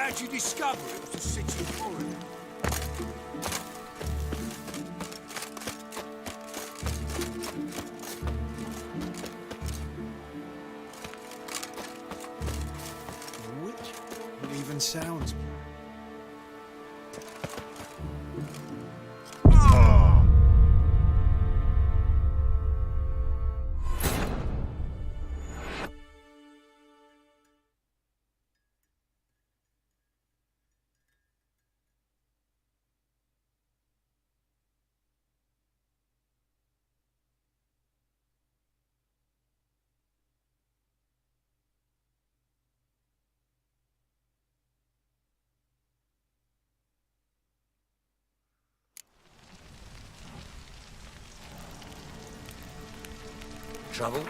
How'd you discover it was a city foreigner? Which? It even sounds. Trouble?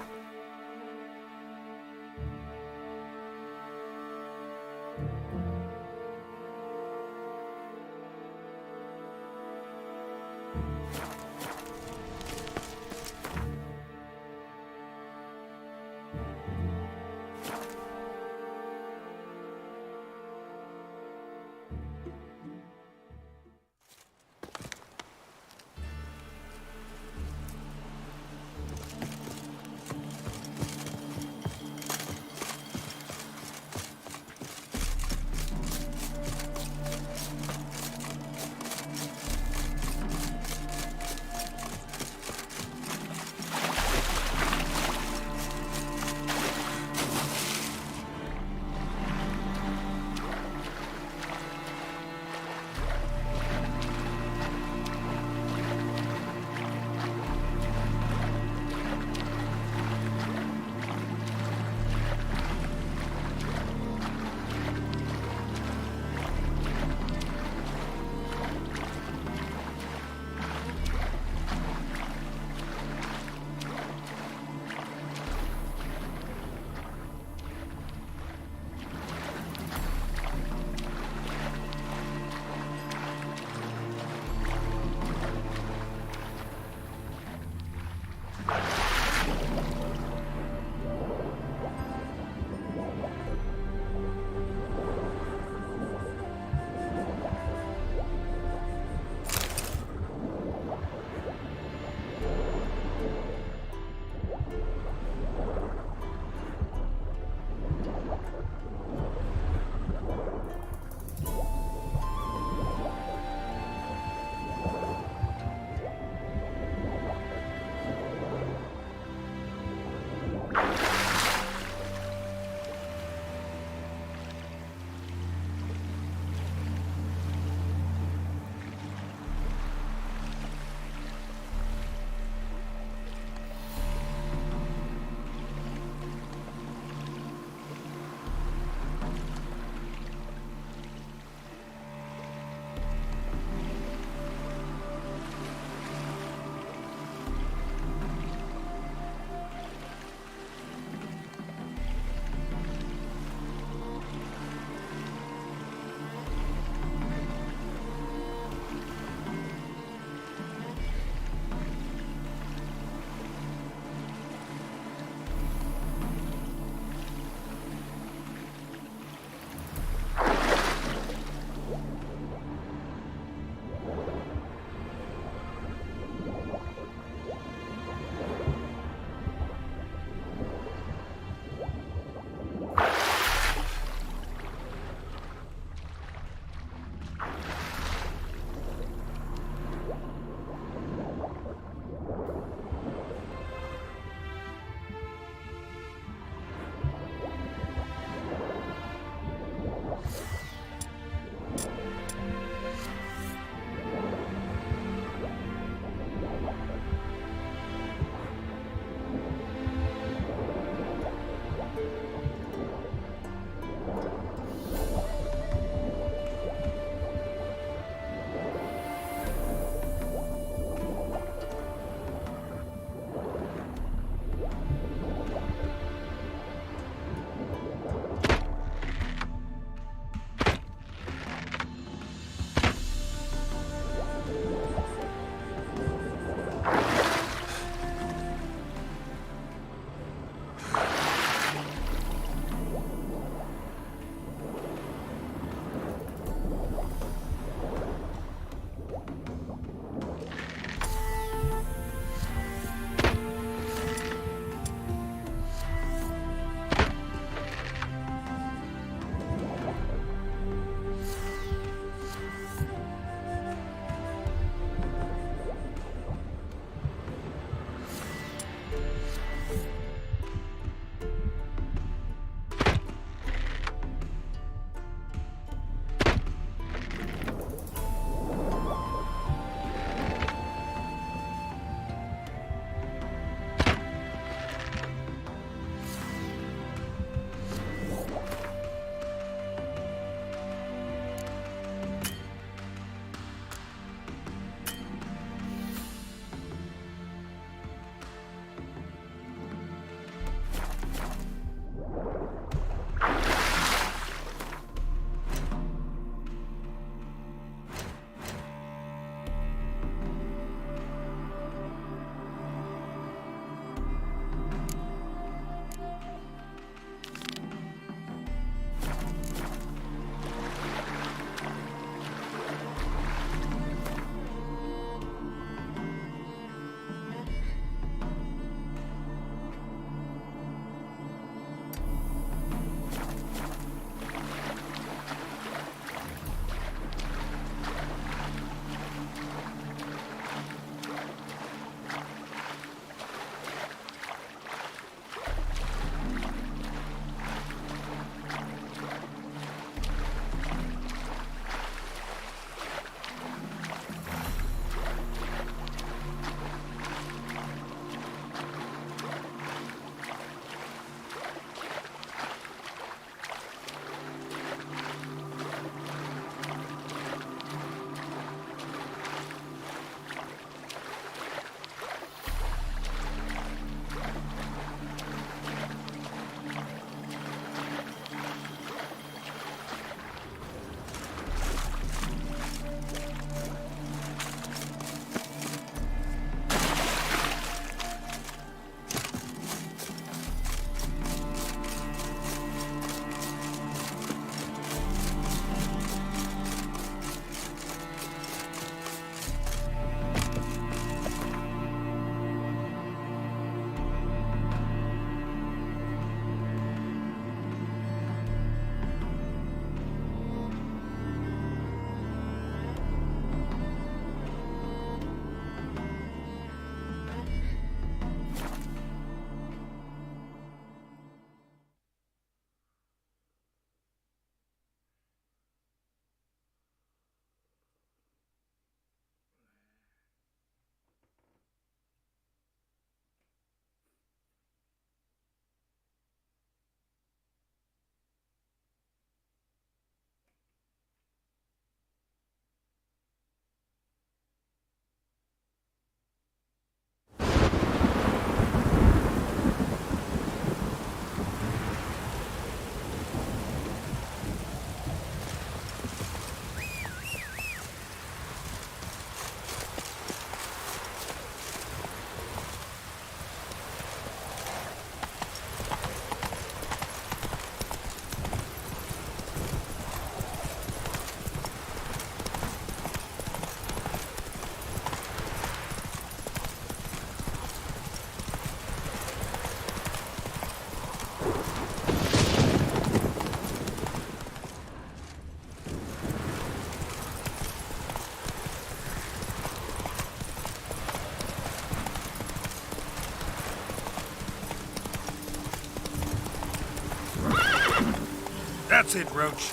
That's it, Roach.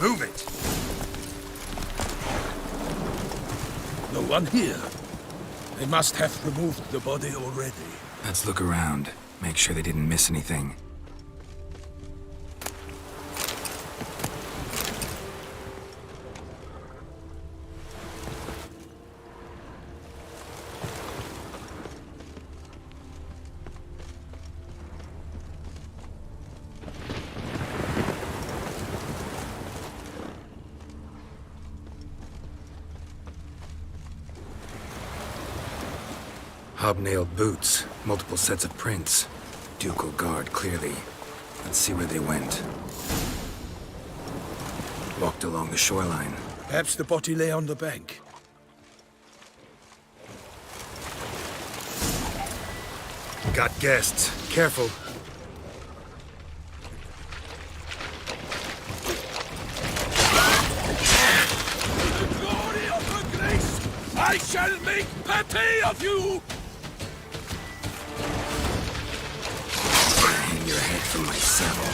Move it. No one here. They must have removed the body already. Let's look around. Make sure they didn't miss anything. Hobnailed boots, multiple sets of prints. Ducal guard, clearly. Let's see where they went. Walked along the shoreline. Perhaps the body lay on the bank. Got guests. Careful. The glory of her grace! I shall make pate of you! Hang your head from my saddle.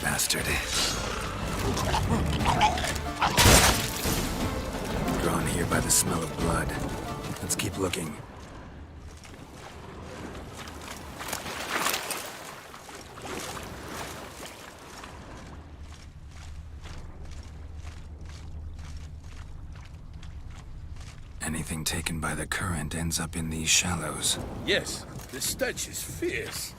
Bastard. Drawn here by the smell of blood. Let's keep looking. Anything taken by the current ends up in these shallows. Yes, the stench is fierce.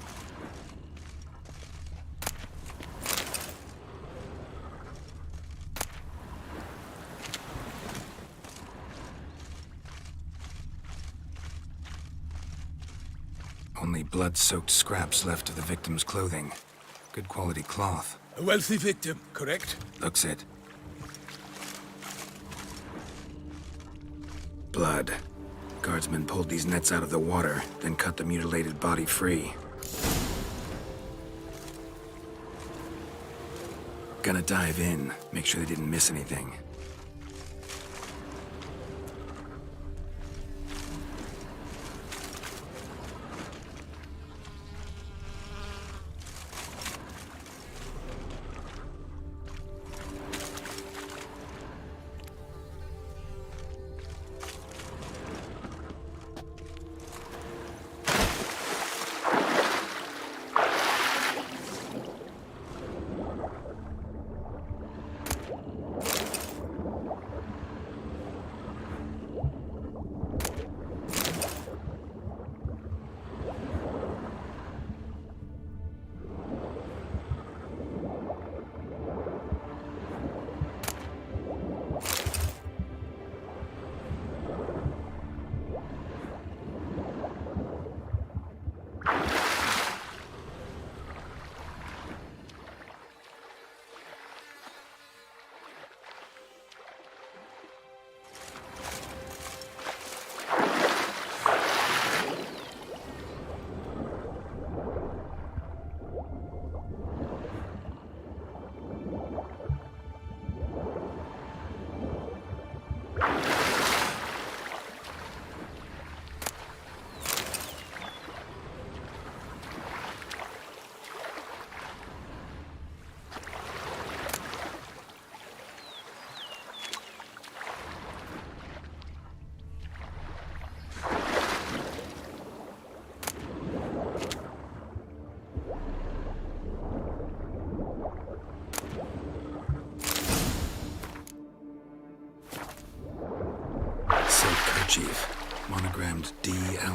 Only blood-soaked scraps left of the victim's clothing. Good quality cloth. A wealthy victim, correct? Looks it. Blood. Guardsmen pulled these nets out of the water, then cut the mutilated body free. Gonna dive in, make sure they didn't miss anything.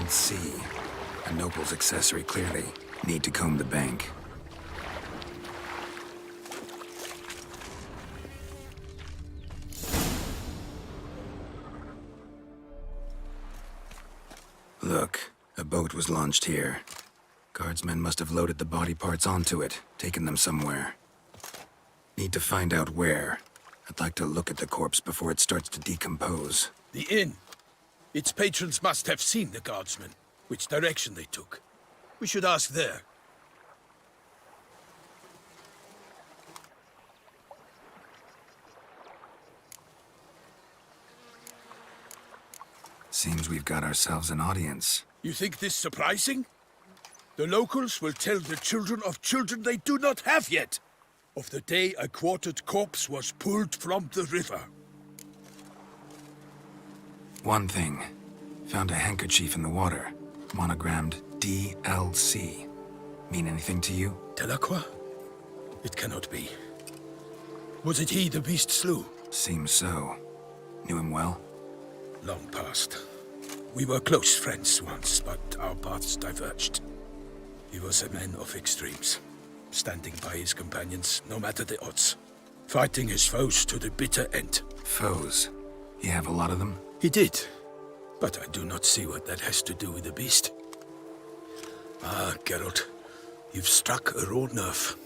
DLC. A noble's accessory, clearly. Need to comb the bank. Look, a boat was launched here. Guardsmen must have loaded the body parts onto it, taken them somewhere. Need to find out where. I'd like to look at the corpse before it starts to decompose. The inn. Its patrons must have seen the guardsmen, which direction they took. We should ask there. Seems we've got ourselves an audience. You think this surprising? The locals will tell the children of children they do not have yet, of the day a quartered corpse was pulled from the river. One thing. Found a handkerchief in the water. Monogrammed DLC. Mean anything to you? Delacroix? It cannot be. Was it he the beast slew? Seems so. Knew him well? Long past. We were close friends once, but our paths diverged. He was a man of extremes, standing by his companions no matter the odds, fighting his foes to the bitter end. Foes? You have a lot of them? He did, but I do not see what that has to do with the beast. Ah, Geralt, you've struck a raw nerve.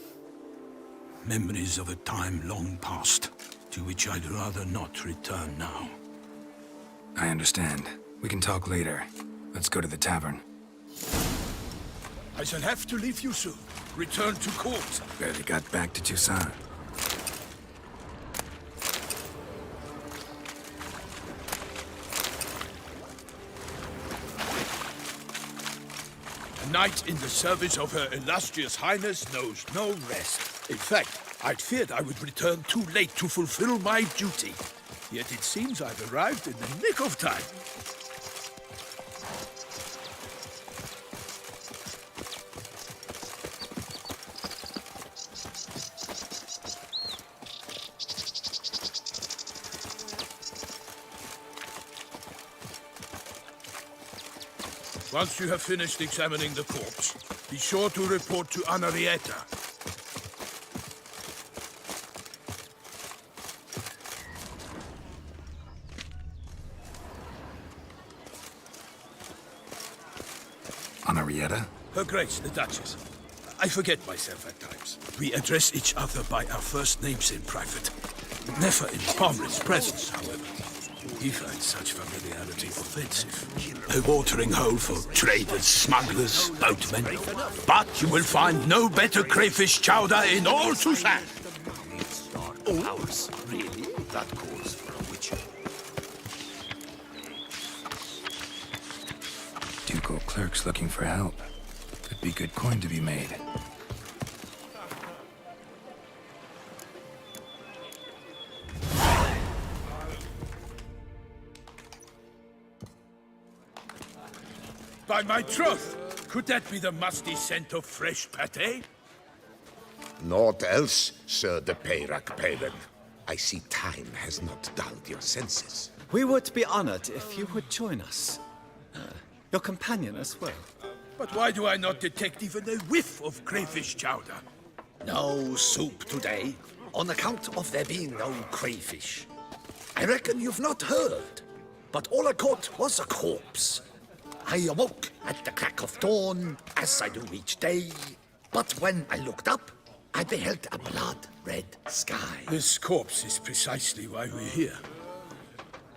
Memories of a time long past, to which I'd rather not return now. I understand. We can talk later. Let's go to the tavern. I shall have to leave you soon. Return to court. Barely got back to Toussaint. A knight in the service of Her Illustrious Highness knows no rest. In fact, I'd feared I would return too late to fulfill my duty. Yet it seems I've arrived in the nick of time. Once you have finished examining the corpse, be sure to report to Henrietta. Henrietta? Her Grace, the Duchess. I forget myself at times. We address each other by our first names in private. Never in Palmer's presence, however. He finds such familiarity offensive. A watering hole for traders, smugglers, boatmen. But you will find no better crayfish chowder in all Toussaint. Ours? Really? That calls for a witcher. Ducal clerks looking for help. Could be good coin to be made. By my troth, could that be the musty scent of fresh pâté? Naught else, Sir de Peyrac. I see time has not dulled your senses. We would be honored if you would join us. Your companion as well. But why do I not detect even a whiff of crayfish chowder? No soup today, on account of there being no crayfish. I reckon you've not heard, but all I caught was a corpse. I awoke at the crack of dawn, as I do each day, but when I looked up, I beheld a blood-red sky. This corpse is precisely why we're here.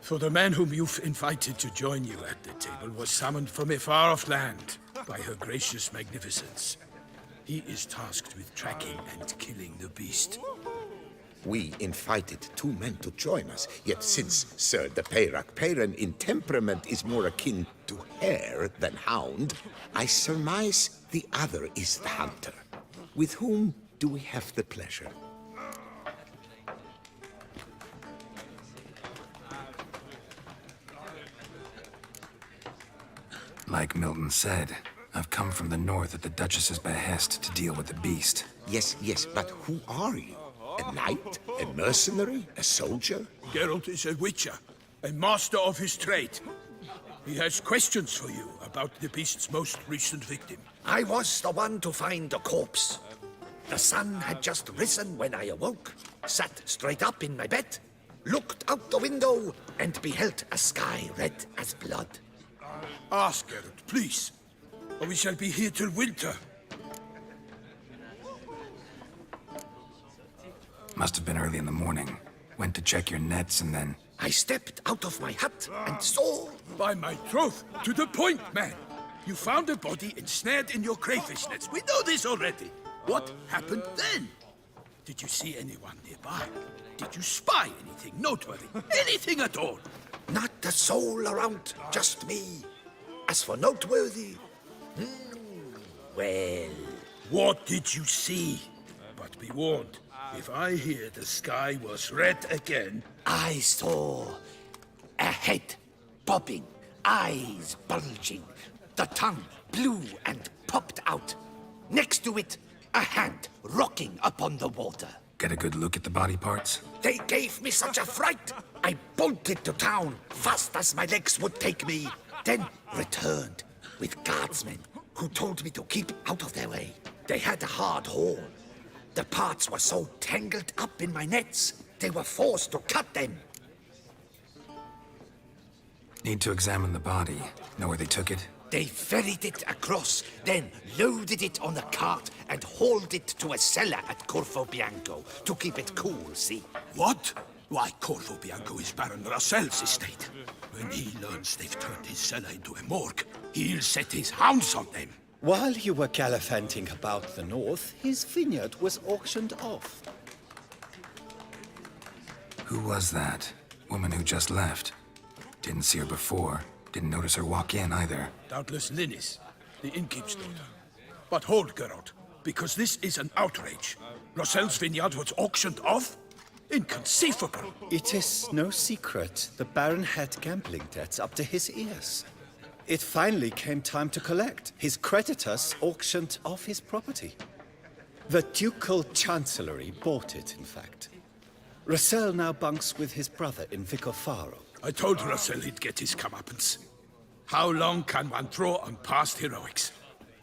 For the man whom you've invited to join you at the table was summoned from a far-off land by her gracious magnificence. He is tasked with tracking and killing the beast. We invited two men to join us, yet since Sir de Peyrac in temperament is more akin to hare than hound, I surmise the other is the hunter. With whom do we have the pleasure? Like Milton said, I've come from the north at the Duchess's behest to deal with the beast. Yes, but who are you? A knight? A mercenary? A soldier? Geralt is a witcher, a master of his trade. He has questions for you about the beast's most recent victim. I was the one to find the corpse. The sun had just risen when I awoke, sat straight up in my bed, looked out the window, and beheld a sky red as blood. Ask Geralt, please, or we shall be here till winter. Must have been early in the morning. Went to check your nets and then... I stepped out of my hut and saw... By my troth, to the point, man. You found a body ensnared in your crayfish nets. We know this already. What happened then? Did you see anyone nearby? Did you spy anything noteworthy? Anything at all? Not a soul around, just me. As for noteworthy... well... What did you see? But be warned, if I hear the sky was red again... I saw a head bobbing, eyes bulging, the tongue blue and popped out. Next to it, a hand rocking upon the water. Get a good look at the body parts? They gave me such a fright. I bolted to town fast as my legs would take me, then returned with guardsmen who told me to keep out of their way. They had a hard haul. The parts were so tangled up in my nets, they were forced to cut them. Need to examine the body. Know where they took it? They ferried it across, then loaded it on a cart and hauled it to a cellar at Corvo Bianco to keep it cool, see? What? Why, Corvo Bianco is Baron Russell's estate. When he learns they've turned his cellar into a morgue, he'll set his hounds on them. While you were gallivanting about the north, his vineyard was auctioned off. Who was that? Woman who just left. Didn't see her before. Didn't notice her walk in either. Doubtless Linnis, the innkeep's daughter. But hold, Geralt, because this is an outrage. Russell's vineyard was auctioned off? Inconceivable. It is no secret the Baron had gambling debts up to his ears. It finally came time to collect. His creditors auctioned off his property. The Ducal Chancellery bought it, in fact. Russell now bunks with his brother in Vicofaro. I told Russell he'd get his comeuppance. How long can one throw on past heroics?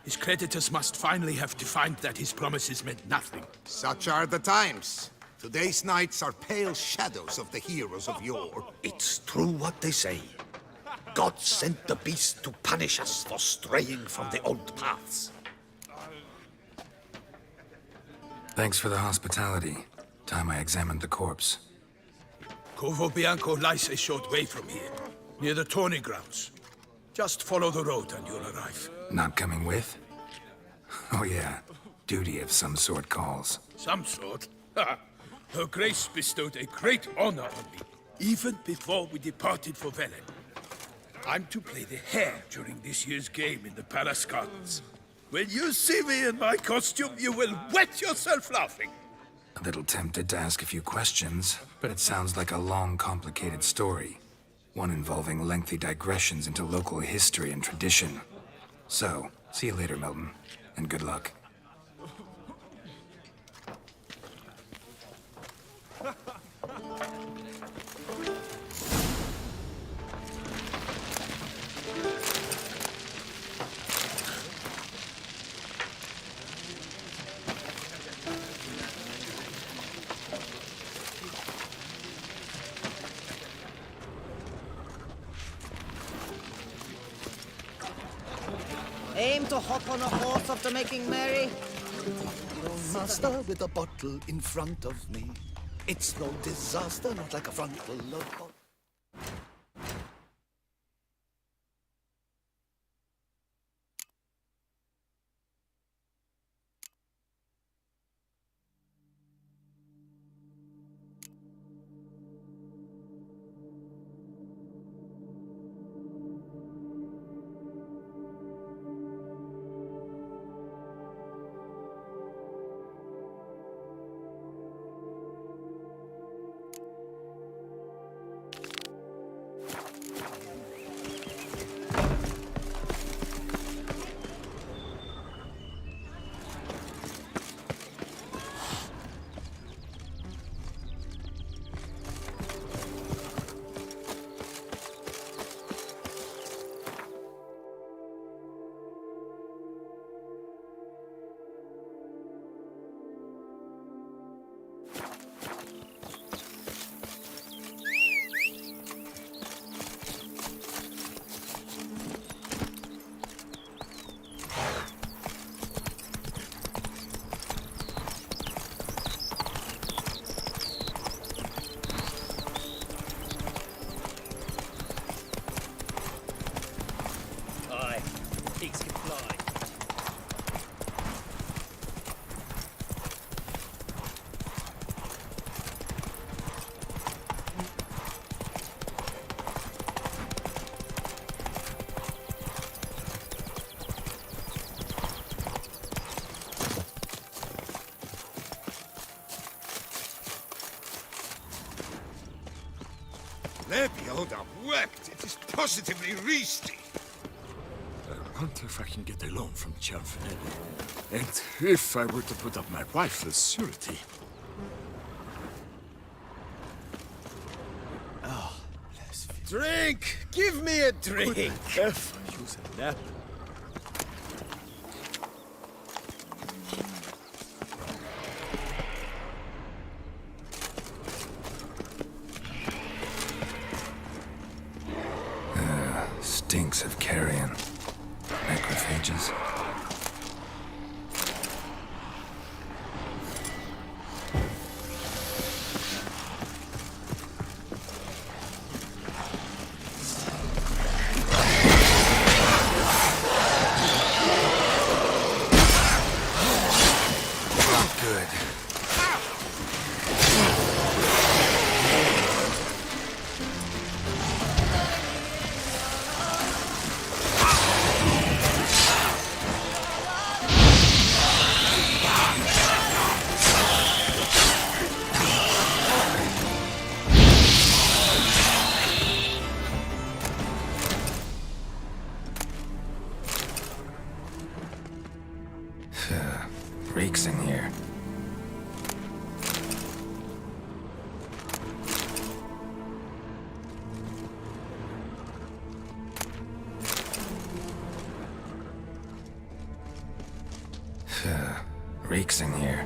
His creditors must finally have to find that his promises meant nothing. Such are the times. Today's knights are pale shadows of the heroes of yore. It's true what they say. God sent the beast to punish us for straying from the old paths. Thanks for the hospitality. Time I examined the corpse. Corvo Bianco lies a short way from here, near the tourney grounds. Just follow the road and you'll arrive. Not coming with? Oh yeah, duty of some sort calls. Some sort? Her Grace bestowed a great honor on me, even before we departed for Velen. I'm to play the hare during this year's game in the Palace Gardens. When you see me in my costume, you will wet yourself laughing. A little tempted to ask a few questions, but it sounds like a long, complicated story. One involving lengthy digressions into local history and tradition. So, see you later, Milton, and good luck. Aim to hop on a horse after making merry. Master with a bottle in front of me. It's no disaster, not like a frontal load. old up wept. It is positively reasty. I wonder if I can get a loan from Cianfanelli. And if I were to put up my wife as surety. Drink! Give me a drink! F using that. Stinks of carrion. Macrophages. Reeks in here. Reeks in here.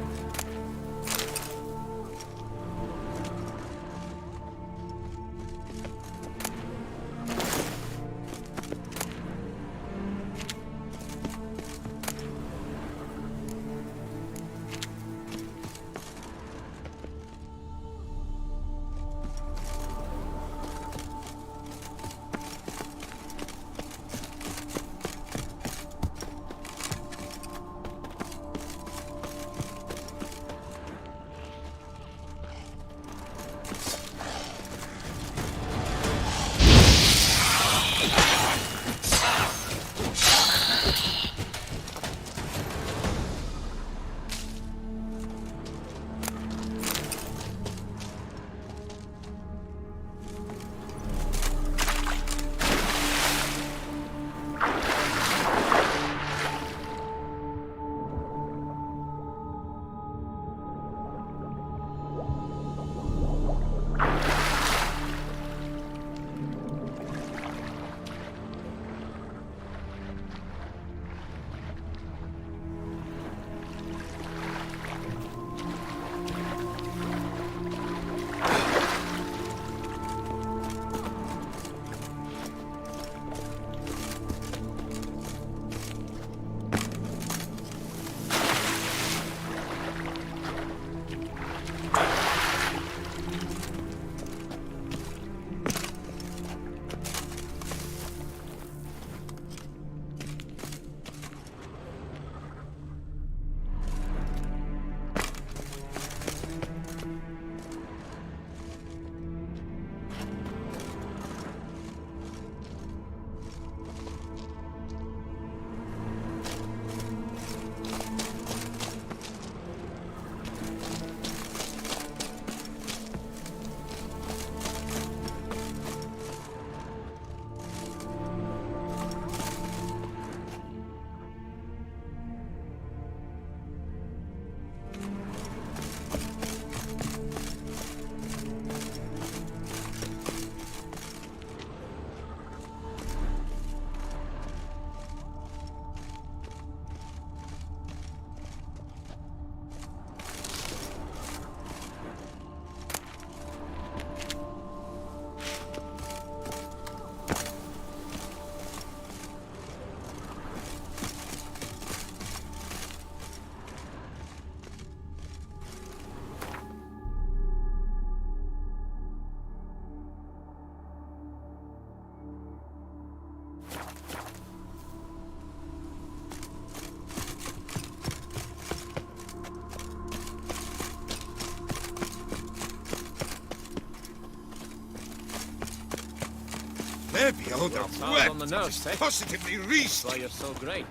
Maybe old up Sounds wept. on the nose, It is eh? positively reasty. Why you're so great.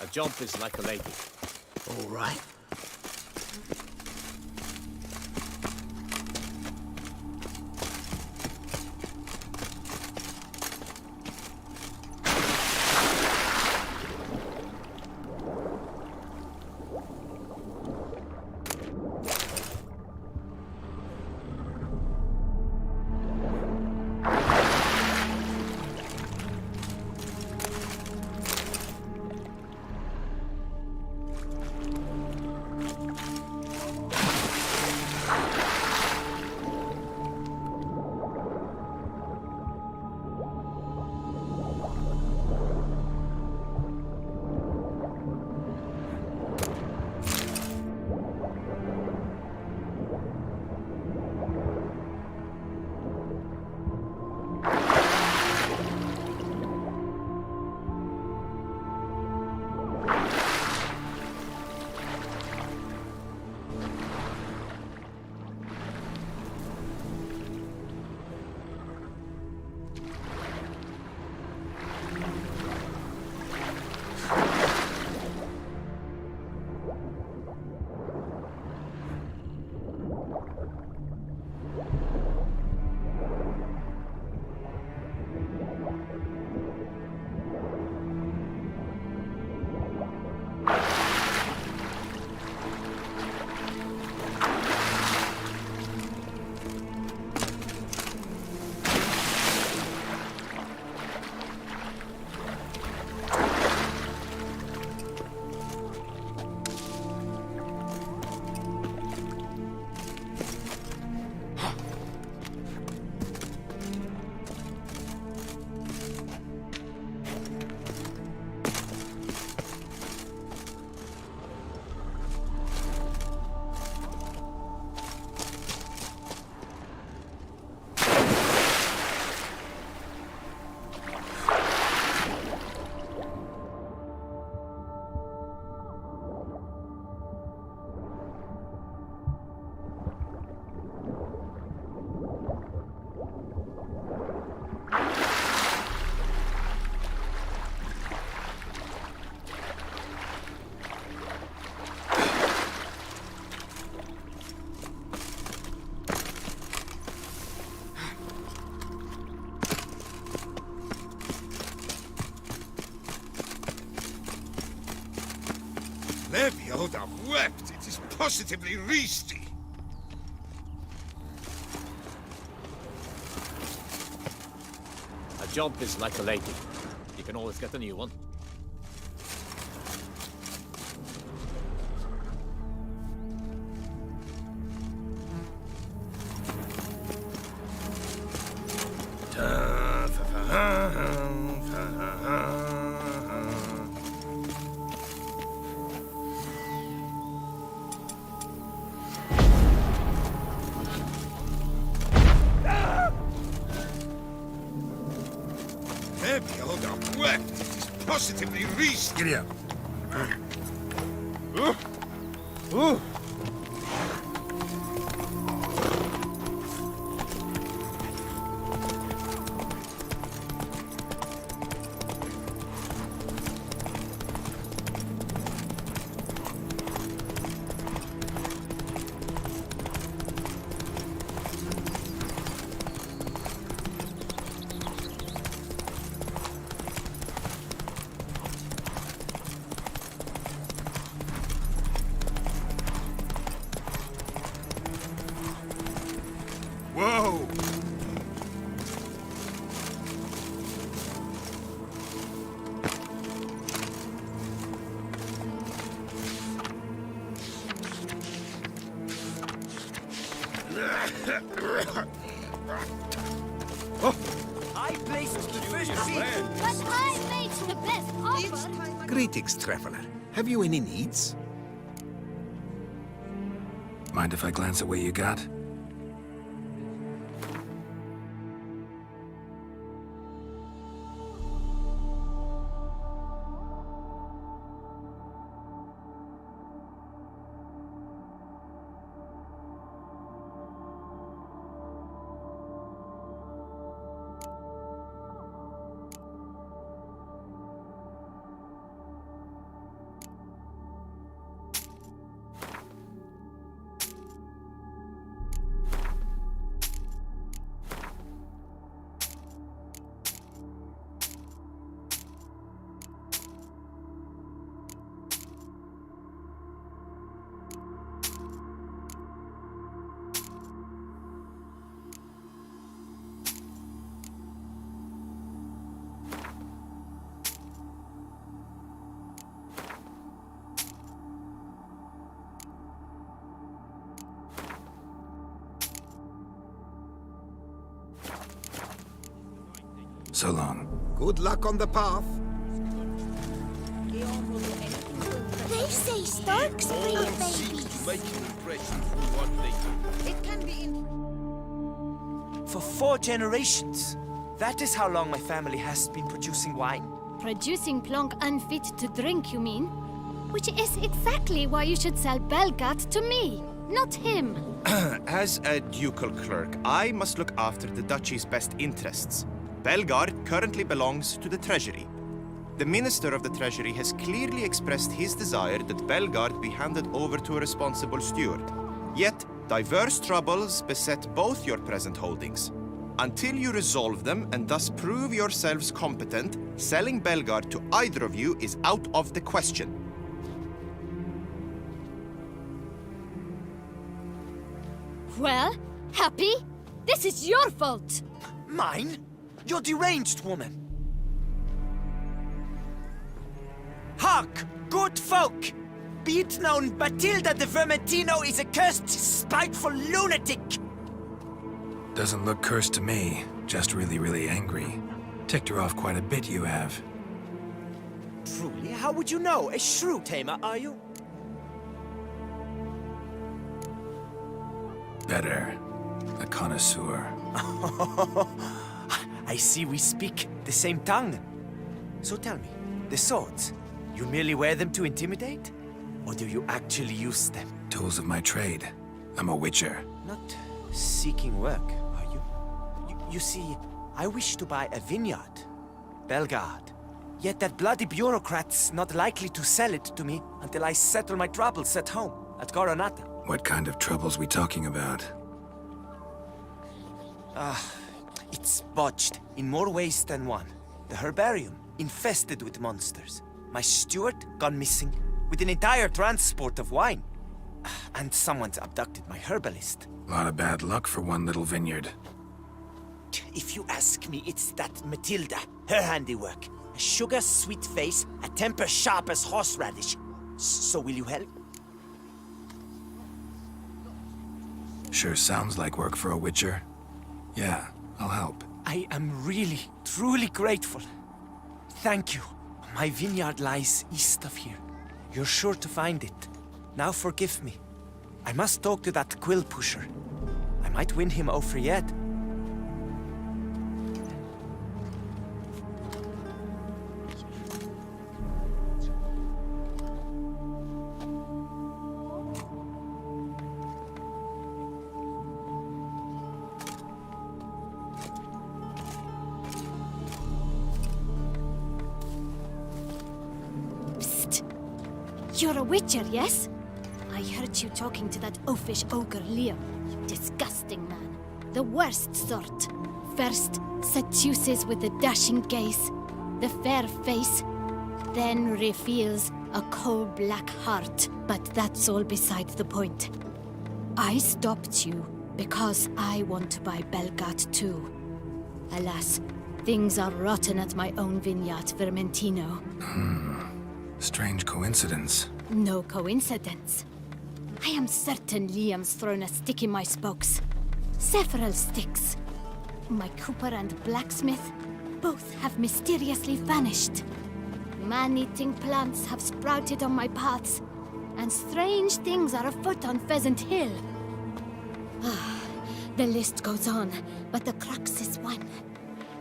A job is like a lady. All right. Levioda wept. It is positively risky. A job is like a lady. You can always get a new one. Levioda wept. It is positively risky. Giddy up. Whoa! I placed the first seat. But I made the best offer. Greetings, traveler. Have you any needs? Mind if I glance at what you got? So long. Good luck on the path. They say storks bring babies. Making impressions for what they do. It can be in... For 4 generations. That is how long my family has been producing wine. Producing plonk unfit to drink, you mean? Which is exactly why you should sell Belgat to me, not him. As a ducal clerk, I must look after the duchy's best interests. Belgard currently belongs to the treasury. The minister of the treasury has clearly expressed his desire that Belgard be handed over to a responsible steward. Yet, diverse troubles beset both your present holdings. Until you resolve them and thus prove yourselves competent, selling Belgard to either of you is out of the question. Well, Happy? This is your fault! Mine? You're deranged, woman. Hark, good folk! Be it known, Batilda de Vermentino is a cursed, spiteful lunatic! Doesn't look cursed to me. Just really, really angry. Ticked her off quite a bit, you have. Truly, how would you know? A shrew tamer, are you? Better. A connoisseur. I see we speak the same tongue. So tell me, the swords, you merely wear them to intimidate? Or do you actually use them? Tools of my trade. I'm a witcher. Not seeking work, are you? You see, I wish to buy a vineyard. Belgard. Yet that bloody bureaucrat's not likely to sell it to me until I settle my troubles at home, at Coronata. What kind of troubles we talking about? It's botched in more ways than one. The herbarium, infested with monsters. My steward, gone missing, with an entire transport of wine. And someone's abducted my herbalist. A lot of bad luck for one little vineyard. If you ask me, it's that Matilda, her handiwork. A sugar-sweet face, a temper sharp as horseradish. So will you help? Sure sounds like work for a witcher. Yeah, I'll help. I am really, truly grateful. Thank you. My vineyard lies east of here. You're sure to find it. Now forgive me. I must talk to that quill pusher. I might win him over yet. You're a witcher, yes? I heard you talking to that oafish ogre Liam. You disgusting man. The worst sort. First, seduces with the dashing gaze, the fair face, then reveals a coal-black heart. But that's all beside the point. I stopped you because I want to buy Belgat too. Alas, things are rotten at my own vineyard, Vermentino. Strange coincidence. No coincidence. I am certain Liam's thrown a stick in my spokes. Several sticks. My cooper and blacksmith both have mysteriously vanished. Man-eating plants have sprouted on my paths, and strange things are afoot on Pheasant Hill. The list goes on, but the crux is one.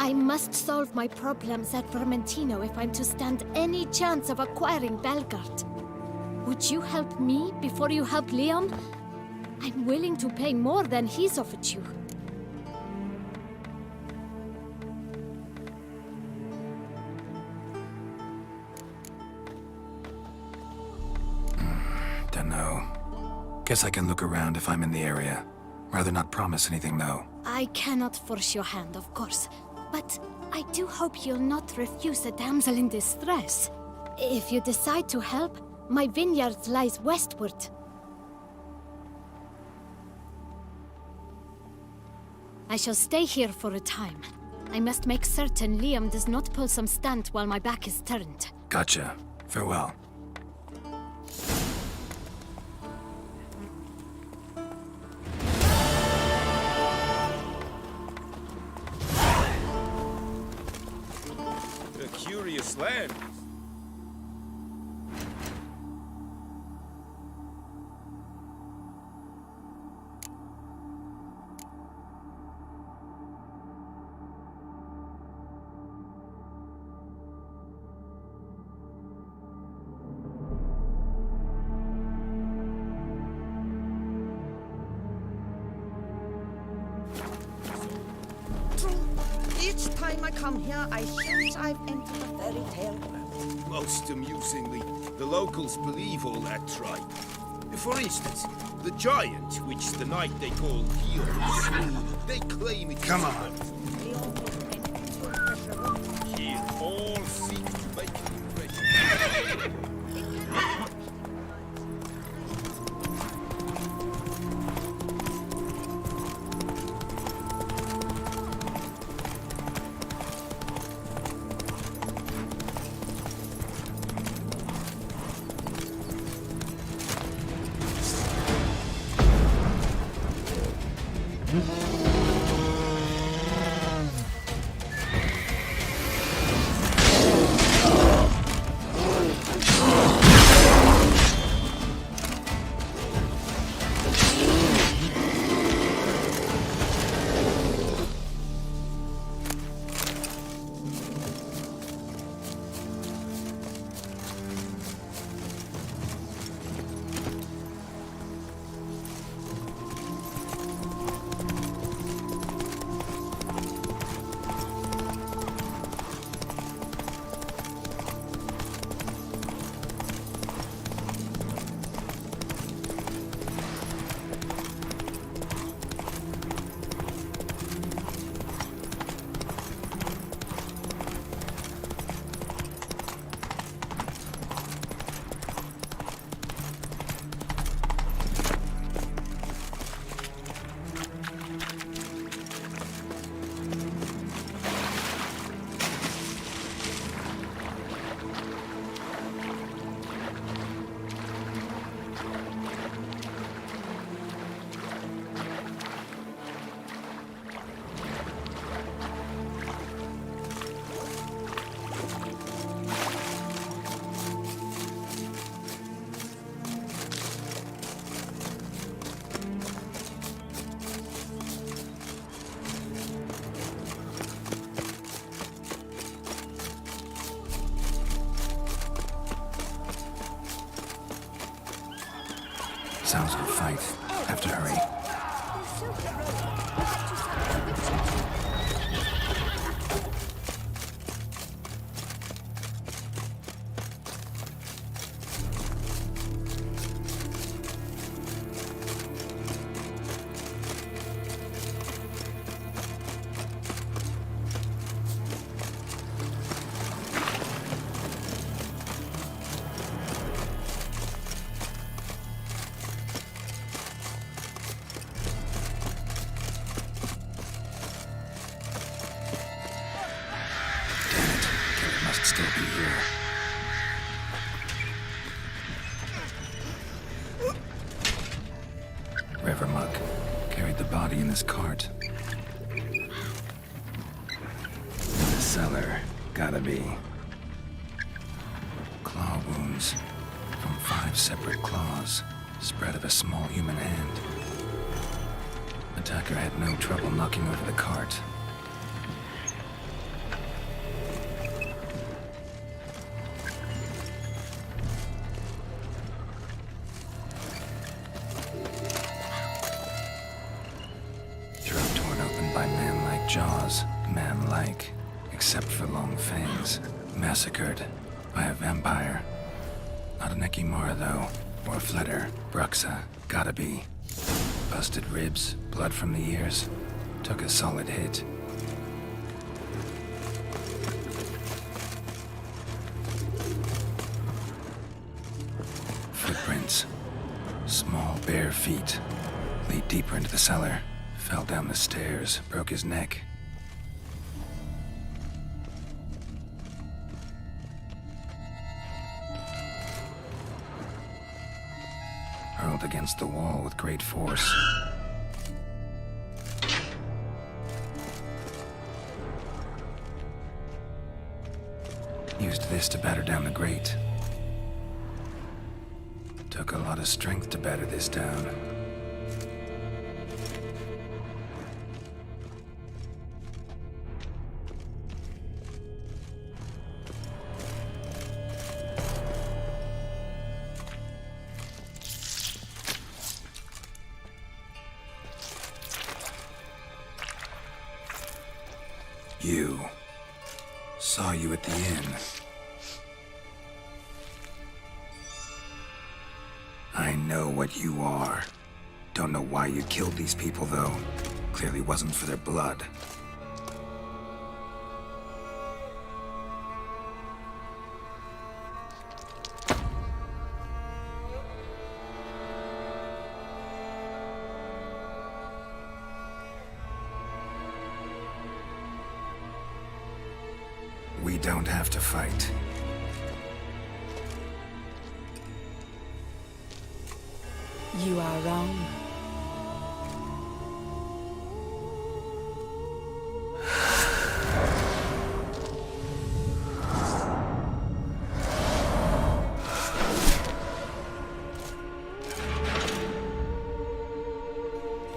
I must solve my problems at Vermentino if I'm to stand any chance of acquiring Belgard. Would you help me before you help Leon? I'm willing to pay more than he's offered you. Dunno. Guess I can look around if I'm in the area. Rather not promise anything, though. I cannot force your hand, of course. But I do hope you'll not refuse a damsel in distress. If you decide to help, my vineyard lies westward. I shall stay here for a time. I must make certain Liam does not pull some stunt while my back is turned. Gotcha. Farewell. serious land. Each time I come here, I sense I've entered a fairy tale world. Most amusingly, the locals believe all that's right. For instance, the giant, which the knight they call Hero slew, they claim it. Come on. Here, all seek to make it ready. Sounds like a fight. Have to hurry. Still be here. River Muck carried the body in his cart. The cellar, gotta be. Claw wounds from 5 separate claws, spread of a small human hand. Attacker had no trouble knocking over the cart. Jaws, man-like, except for long fangs. Massacred by a vampire. Not an Ekimara, though, or a Fletter. Bruxa, gotta be. Busted ribs, blood from the ears. Took a solid hit. Footprints. Small, bare feet. Lead deeper into the cellar. Fell down the stairs, broke his neck. Hurled against the wall with great force. used this to batter down the grate. Took a lot of strength to batter this down. You. Saw you at the inn. I know what you are. Don't know why you killed these people, though. Clearly wasn't for their blood. We don't have to fight. You are wrong.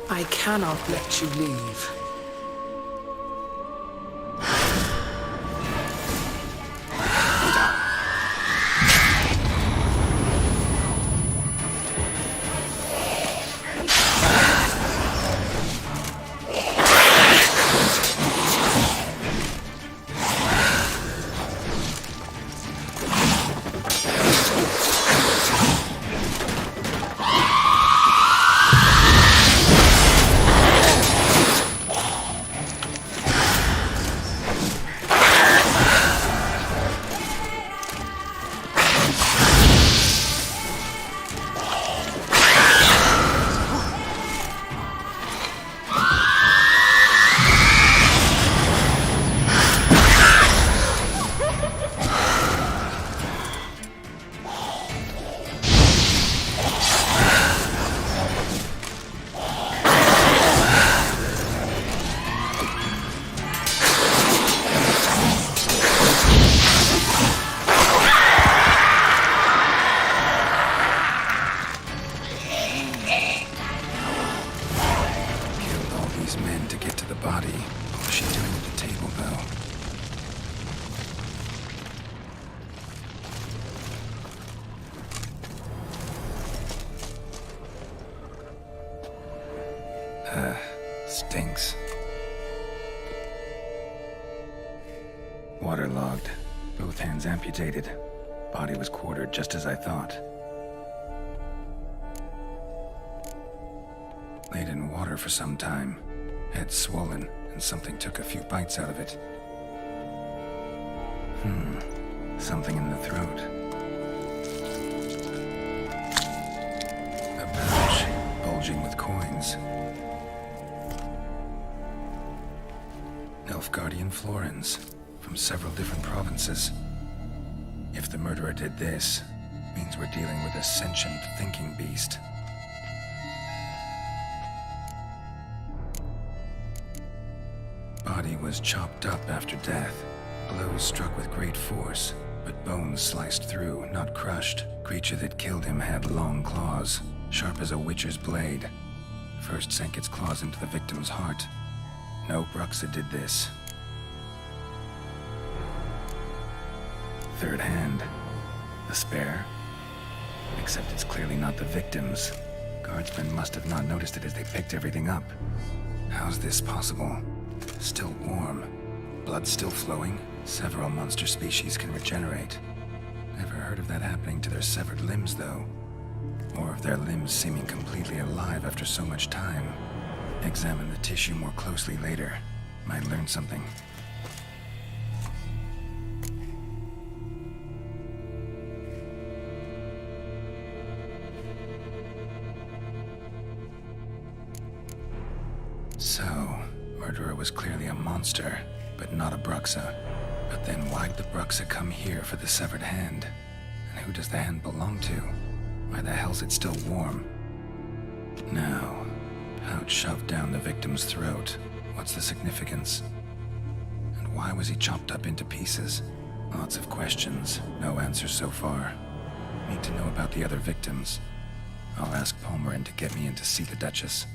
I cannot let you leave. Stinks. Waterlogged. Both hands amputated. Body was quartered just as I thought. Laid in water for some time. Head swollen, and something took a few bites out of it. Something in the throat. A pouch, bulging with coins. Nilfgaardian florins, from several different provinces. If the murderer did this, means we're dealing with a sentient thinking beast. Body was chopped up after death. Blows struck with great force, but bones sliced through, not crushed. Creature that killed him had long claws, sharp as a witcher's blade. First sank its claws into the victim's heart. No Bruxa did this. Third hand. A spare. Except it's clearly not the victim's. Guardsmen must have not noticed it as they picked everything up. How's this possible? Still warm. Blood still flowing. Several monster species can regenerate. Never heard of that happening to their severed limbs, though. Or of their limbs seeming completely alive after so much time. Examine the tissue more closely later. Might learn something. So, murderer was clearly a monster, but not a Bruxa. But then why'd the Bruxa come here for the severed hand? And who does the hand belong to? Why the hell's it still warm? Now, pouch shoved down the victim's throat. What's the significance? And why was he chopped up into pieces? Lots of questions, no answers so far. Need to know about the other victims. I'll ask Palmerin to get me in to see the Duchess.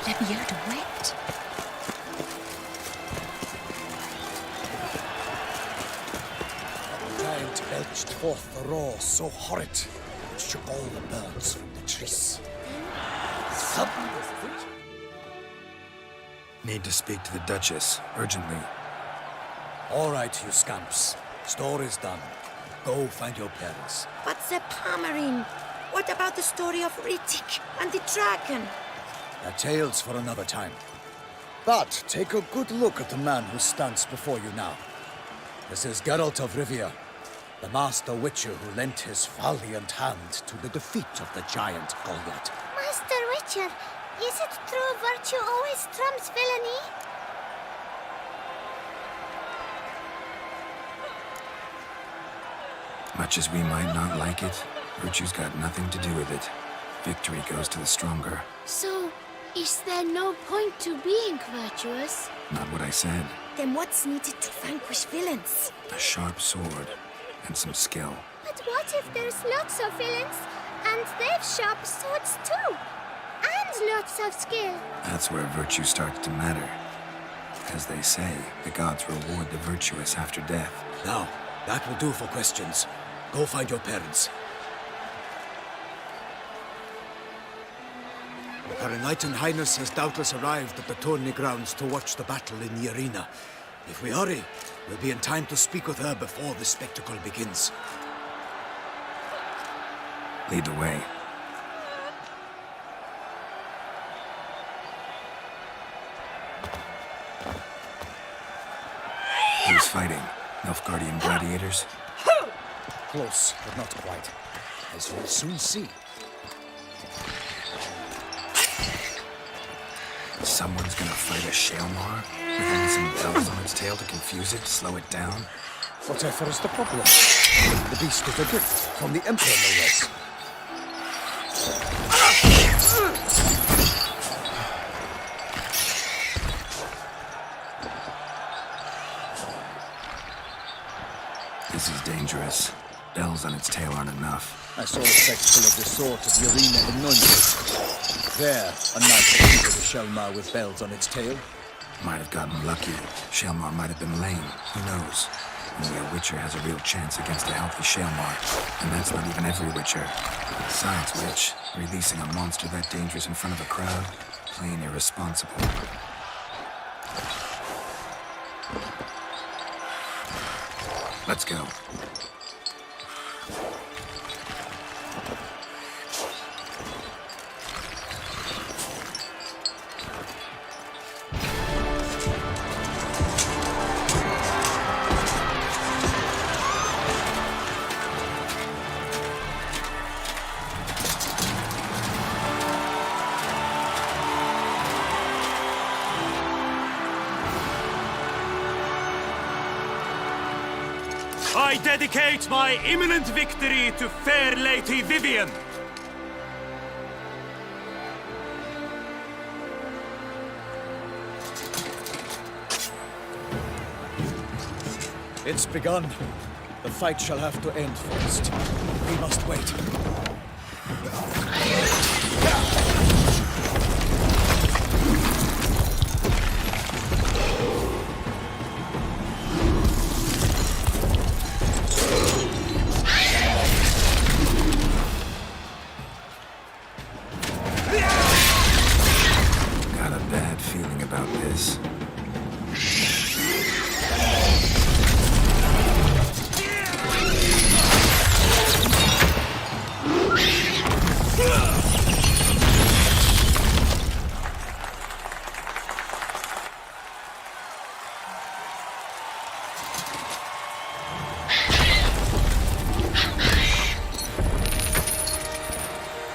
Let me out of wet. The giant belched forth a roar so horrid it shook all the birds from the trees. Suddenly, Need to speak to the Duchess, urgently. all right, you scamps. Story's done. Go find your parents. But the Palmerin, what about the story of Riddick and the dragon? They're tales for another time. But take a good look at the man who stands before you now. This is Geralt of Rivia, the master witcher who lent his valiant hand to the defeat of the giant Goliath. Master Witcher, is it true virtue always trumps villainy? Much as we might not like it, virtue's got nothing to do with it. Victory goes to the stronger. So, is there no point to being virtuous? Not what I said. Then what's needed to vanquish villains? A sharp sword and some skill. But what if there's lots of villains and they've sharp swords too? And lots of skill. That's where virtue starts to matter. As they say, the gods reward the virtuous after death. Now, that will do for questions. Go find your parents. Her Enlightened Highness has doubtless arrived at the tourney grounds to watch the battle in the arena. If we hurry, we'll be in time to speak with her before the spectacle begins. Lead the way. Who's fighting? Nilfgaardian gladiators? Close, but not quite. As you'll soon see. Someone's gonna fight a Shaelmar? With only some bells on its tail to confuse it, slow it down? Whatever is the problem? The beast is a gift from the Emperor, no less. This is dangerous. Bells on its tail aren't enough. I saw a spectacle of the sort at the arena in Nuremberg. There, a knight defeated a Shaelmar with bells on its tail. Might have gotten lucky. Shaelmar might have been lame. Who knows? Only a Witcher has a real chance against a healthy Shaelmar. And that's not even every Witcher. Besides which, releasing a monster that dangerous in front of a crowd, Plain irresponsible. Let's go. I dedicate my imminent victory to fair Lady Vivian. It's begun. The fight shall have to end first. We must wait. Got a bad feeling about this.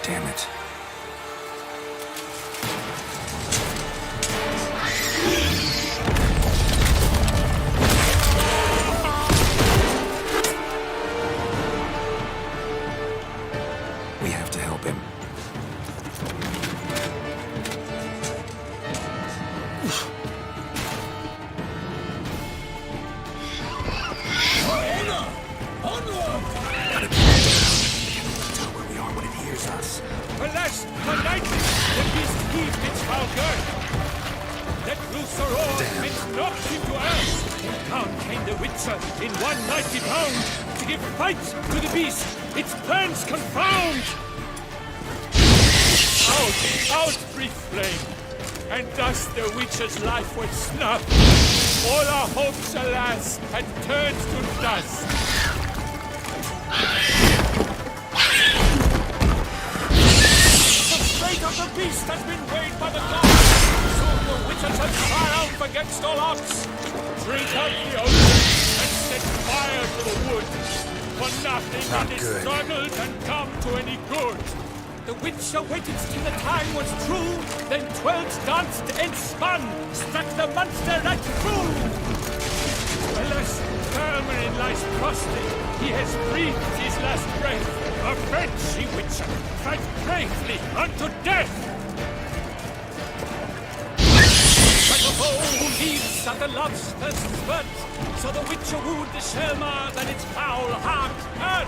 Damn it. We have to help him. Gotta keep it down. Tell where we are when it hears us. Alas, united, the beast heaved its foul girth. Let loose a roar and knocked him to earth. Down came the Witcher in one mighty bound to give fight to the beast, its plans confound. Out, brief flame, and thus the Witcher's life was snuffed. All our hopes, alas, had turned to dust. The fate of the beast has been weighed by the gods. Soon the Witcher shall triumph against all odds. Drink out the ocean and set fire to the wood. For nothing in this struggle can come to any good. The Witcher waited till the time was true, then 12 danced and spun, struck the monster right through. Alas, Vermin lies prostrate, he has breathed his last breath. Avenge, ye Witcher, fight bravely unto death! Like a foe who leaves at the love's first spurt, so the Witcher wooed the Selma than its foul heart hurt.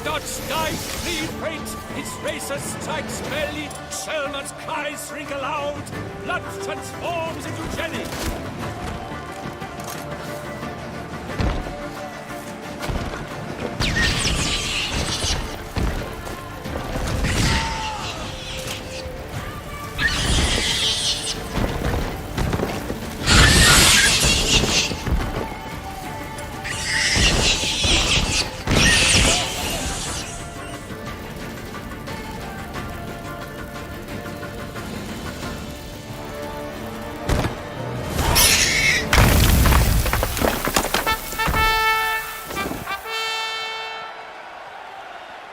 Dodge, dive, flee, faint, its razor strikes belly, Selma's cries ring aloud, blood transforms into jelly.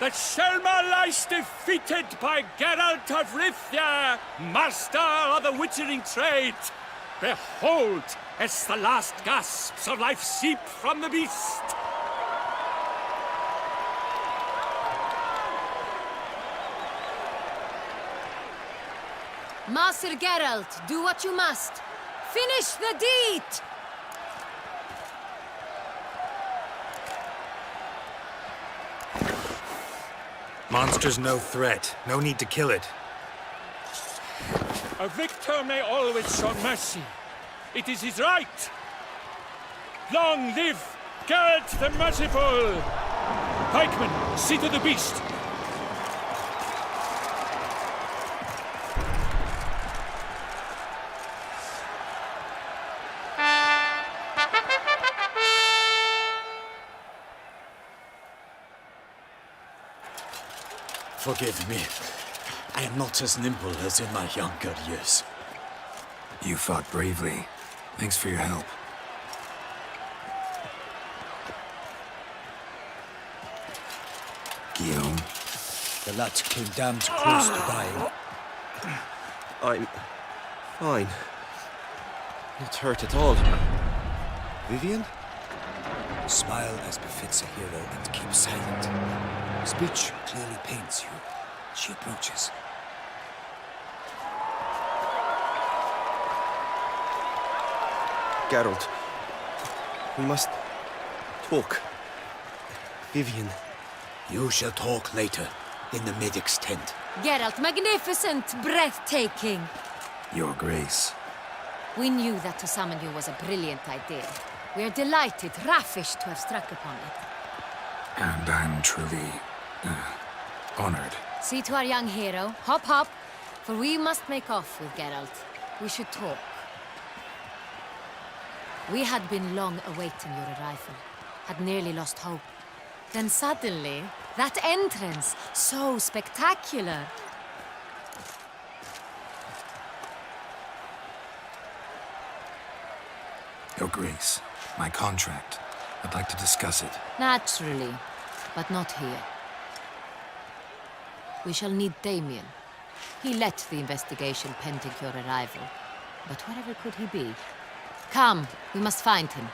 The Selma lies defeated by Geralt of Rivia, master of the witchering trade. Behold, as the last gasps of life seep from the beast. Master Geralt, do what you must. Finish the deed! Monster's no threat. No need to kill it. A victor may always show mercy. It is his right. Long live Geralt the Merciful! Pikemen, see to the beast. Forgive me. I am not as nimble as in my younger years. You fought bravely. Thanks for your help. Guillaume. The lad came damned close to dying. I'm fine. Not hurt at all. Vivian? Smile as befits a hero and keep silent. Speech clearly pains you. She approaches. Geralt. We must talk. Vivian. You shall talk later, in the medic's tent. Geralt, magnificent, breathtaking. Your Grace. We knew that to summon you was a brilliant idea. We are delighted, ravished to have struck upon it. And I'm truly honored. See to our young hero. Hop, hop. For we must make off with Geralt. We should talk. We had been long awaiting your arrival. Had nearly lost hope. Then suddenly, that entrance, so spectacular. Your Grace, my contract. I'd like to discuss it. Naturally, but not here. We shall need Damien. He led the investigation pending your arrival. But wherever could he be? Come, we must find him.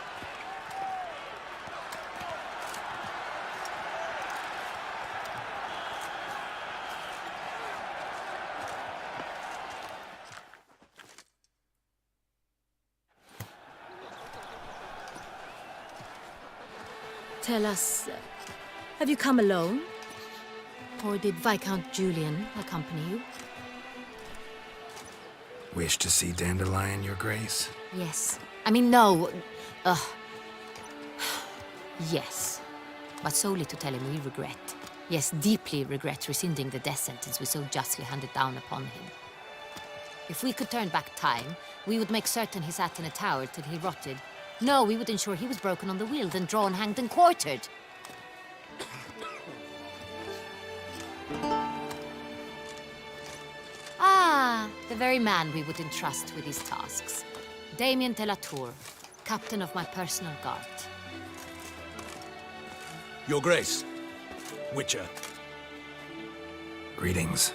Tell us, have you come alone? Or did Viscount Julian accompany you? Wish to see Dandelion, Your Grace? Yes. I mean, no. Yes. But solely to tell him we regret. Yes, deeply regret rescinding the death sentence we so justly handed down upon him. If we could turn back time, we would make certain he sat in a tower till he rotted. No, we would ensure he was broken on the wheel, then drawn, hanged, and quartered. Ah, the very man we would entrust with these tasks. Damien de la Tour, captain of my personal guard. Your Grace. Witcher. Greetings.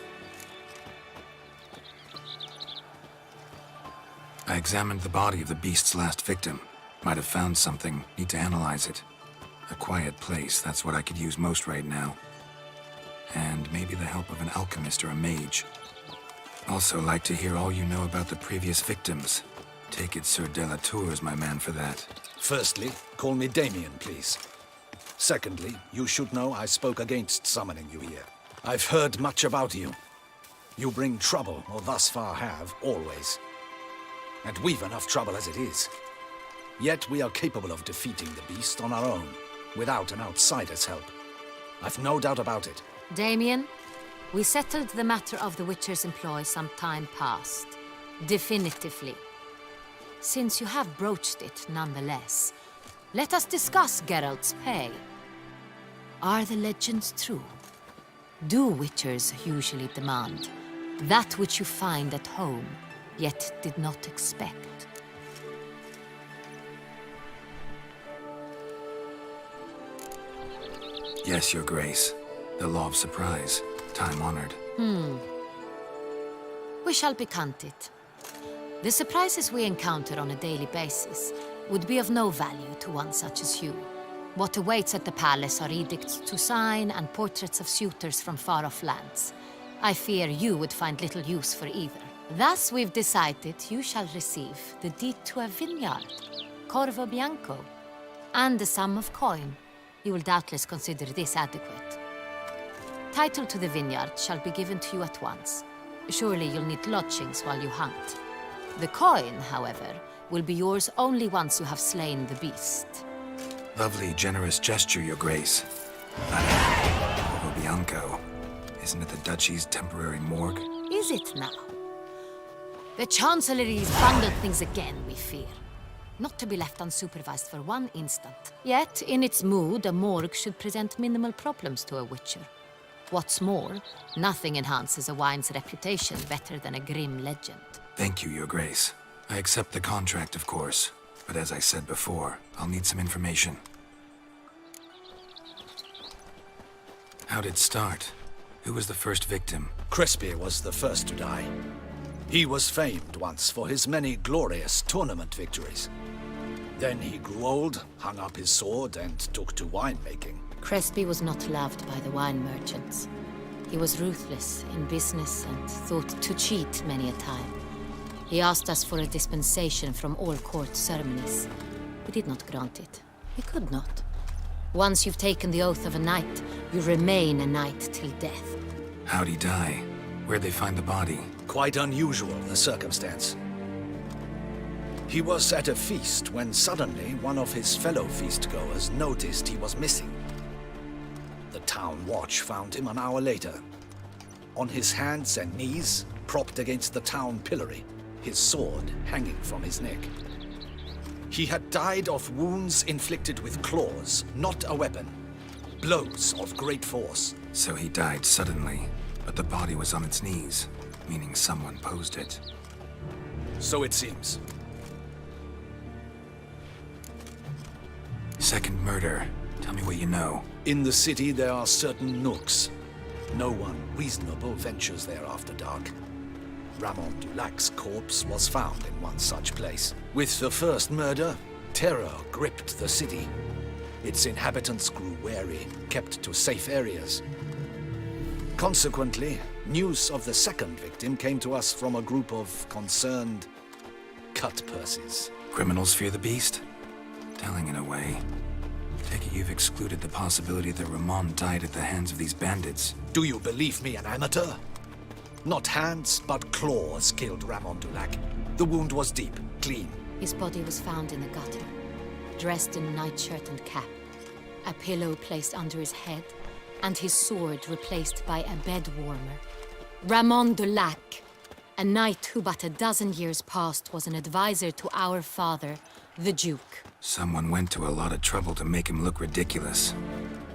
I examined the body of the beast's last victim. Might have found something. Need to analyze it. A quiet place, that's what I could use most right now. And maybe the help of an alchemist or a mage. Also like to hear all you know about the previous victims. Take it Sir de la Tour is my man for that. Firstly, call me Damien, please. Secondly, you should know I spoke against summoning you here. I've heard much about you. You bring trouble, or thus far have, always. And we've enough trouble as it is. Yet we are capable of defeating the beast on our own, without an outsider's help. I've no doubt about it. Damien, we settled the matter of the Witcher's employ some time past. Definitively. Since you have broached it nonetheless, let us discuss Geralt's pay. Are the legends true? Do Witchers usually demand that which you find at home, yet did not expect? Yes, Your Grace. The law of surprise. Time-honored. We shall be candid. The surprises we encounter on a daily basis would be of no value to one such as you. What awaits at the palace are edicts to sign and portraits of suitors from far-off lands. I fear you would find little use for either. Thus, we've decided you shall receive the deed to a vineyard, Corvo Bianco, and a sum of coin. You will doubtless consider this adequate. Title to the vineyard shall be given to you at once. Surely you'll need lodgings while you hunt. The coin, however, will be yours only once you have slain the beast. Lovely, generous gesture, Your Grace. Corvo Bianco. Isn't it the Duchy's temporary morgue? Is it now? The Chancellery's bungled things again, we fear. Not to be left unsupervised for one instant. Yet, in its mood, a morgue should present minimal problems to a Witcher. What's more, nothing enhances a wine's reputation better than a grim legend. Thank you, Your Grace. I accept the contract, of course. But as I said before, I'll need some information. How'd it start? Who was the first victim? Crespi was the first to die. He was famed once for his many glorious tournament victories. Then he grew old, hung up his sword, and took to winemaking. Crespi was not loved by the wine merchants. He was ruthless in business and thought to cheat many a time. He asked us for a dispensation from all court ceremonies. We did not grant it. We could not. Once you've taken the oath of a knight, you remain a knight till death. How'd he die? Where'd they find the body? Quite unusual, the circumstance. He was at a feast when suddenly one of his fellow feastgoers noticed he was missing. The town watch found him an hour later. On his hands and knees, propped against the town pillory, his sword hanging from his neck. He had died of wounds inflicted with claws, not a weapon. Blows of great force. So he died suddenly, but the body was on its knees, meaning someone posed it. So it seems. Second murder. Tell me what you know. In the city there are certain nooks. No one reasonable ventures there after dark. Ramon Dulac's corpse was found in one such place. With the first murder, terror gripped the city. Its inhabitants grew wary, kept to safe areas. Consequently, news of the second victim came to us from a group of concerned cut-purses. Criminals fear the beast? Telling in a way. Take it you've excluded the possibility that Ramon died at the hands of these bandits. Do you believe me an amateur? Not hands, but claws killed Ramon Dulac. The wound was deep, clean. His body was found in the gutter, dressed in nightshirt and cap, a pillow placed under his head, and his sword replaced by a bed warmer. Ramon Dulac, a knight who but a dozen years past was an advisor to our father, the Duke. Someone went to a lot of trouble to make him look ridiculous.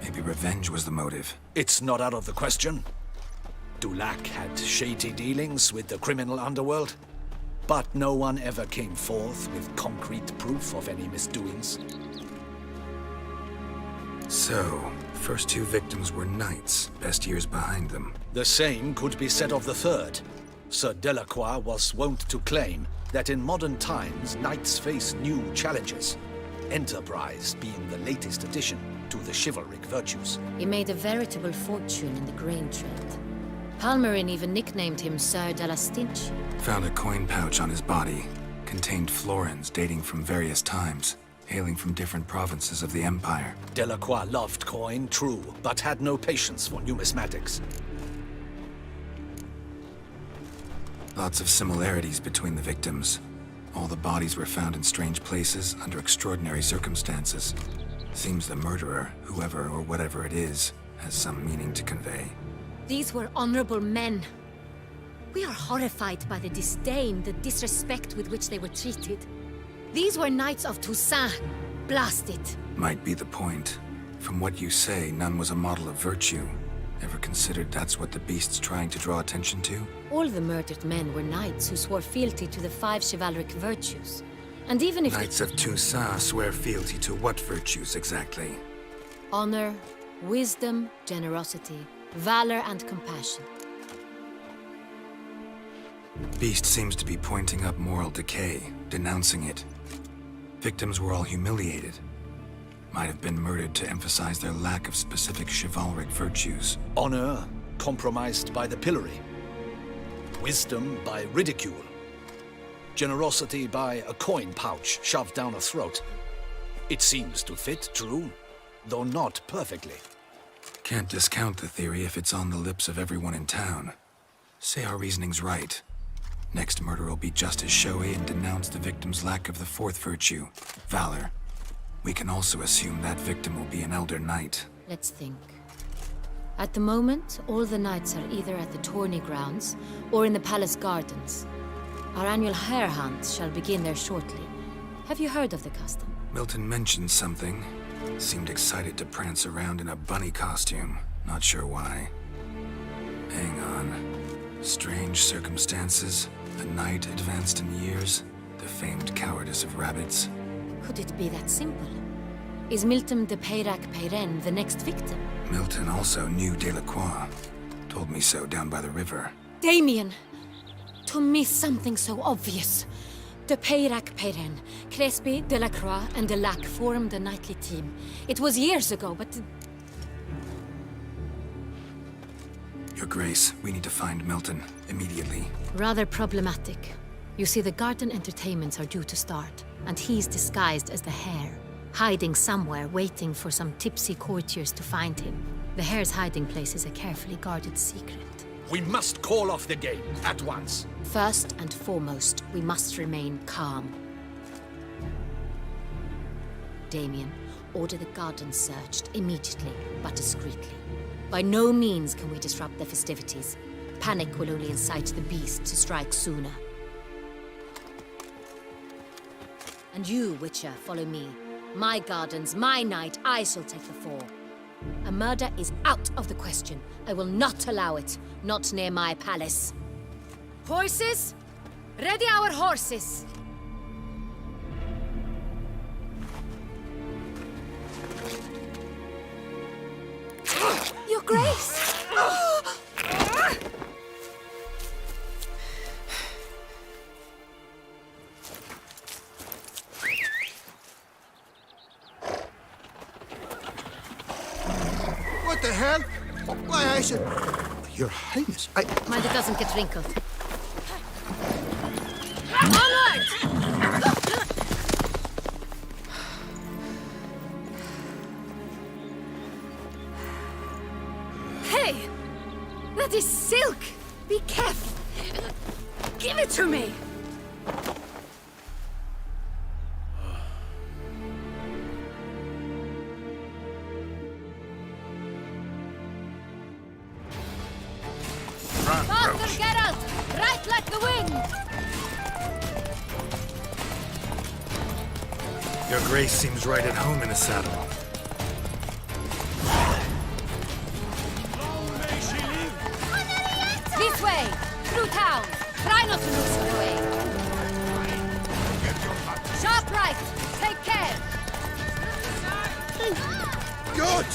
Maybe revenge was the motive. It's not out of the question. Dulac had shady dealings with the criminal underworld, but no one ever came forth with concrete proof of any misdoings. So, first two victims were knights, best years behind them. The same could be said of the third. Sir Delacroix was wont to claim that in modern times, knights face new challenges, enterprise being the latest addition to the chivalric virtues. He made a veritable fortune in the grain trade. Palmerin even nicknamed him Sir de la Stinch. Found a coin pouch on his body. Contained florins dating from various times, hailing from different provinces of the Empire. Delacroix loved coin, true, but had no patience for numismatics. Lots of similarities between the victims. All the bodies were found in strange places under extraordinary circumstances. Seems the murderer, whoever or whatever it is, has some meaning to convey. These were honorable men. We are horrified by the disdain, the disrespect with which they were treated. These were knights of Toussaint. Blast it. Might be the point. From what you say, none was a model of virtue. Ever considered that's what the beast's trying to draw attention to? All the murdered men were knights who swore fealty to the 5 chivalric virtues. And even if Knights of Toussaint swear fealty to what virtues exactly? honor, wisdom, generosity, valor, and compassion. Beast seems to be pointing up moral decay, denouncing it. Victims were all humiliated. Might have been murdered to emphasize their lack of specific chivalric virtues. Honor compromised by the pillory. Wisdom by ridicule. Generosity by a coin pouch shoved down a throat. It seems to fit, true, though not perfectly. Can't discount the theory if it's on the lips of everyone in town. Say our reasoning's right. Next murder will be just as showy and denounce the victim's lack of the fourth virtue, valor. We can also assume that victim will be an elder knight. Let's think. At the moment, all the knights are either at the tourney grounds or in the palace gardens. Our annual hare hunt shall begin there shortly. Have you heard of the custom? Milton mentioned something. Seemed excited to prance around in a bunny costume. Not sure why. Hang on. Strange circumstances. The night advanced in years. The famed cowardice of rabbits. Could it be that simple? Is Milton de Peyrac Peyren the next victim? Milton also knew Delacroix. Told me so down by the river. Damien! To me, something so obvious. De Peyrac Peyren, Crespi, Delacroix, and Delac formed a nightly team. It was years ago, but... Your Grace, we need to find Milton. Immediately. Rather problematic. You see, the garden entertainments are due to start, and he's disguised as the Hare, hiding somewhere, waiting for some tipsy courtiers to find him. The Hare's hiding place is a carefully guarded secret. We must call off the game at once. First and foremost, we must remain calm. Damien, order the garden searched immediately, but discreetly. By no means can we disrupt the festivities. Panic will only incite the beast to strike sooner. And you, Witcher, follow me. My gardens, my night, I shall take the fall. A murder is out of the question. I will not allow it. Not near my palace. Horses? Ready our horses! Your Grace! What the hell? Why, I said... Your Highness, Mind it doesn't get wrinkled. Hey! That is silk! Be careful! Give it to me! Faster, Geralt! Right like the wind! Your Grace seems right at home in a saddle. This way! Through town! Try not to lose your way! Sharp right! Take care! Good!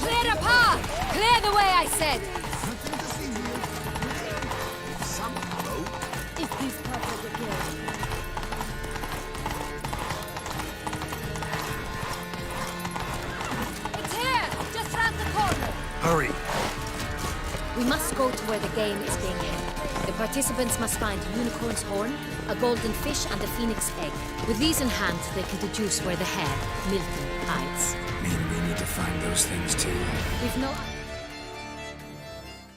Clear a path! Clear the way, I said! If these purples are good. It's here! Just round the corner! Hurry! We must go to where the game is being held. The participants must find a unicorn's horn, a golden fish, and a phoenix egg. With these in hand, they can deduce where the Hare, Milton, hides. Mean we need to find those things too. We've no...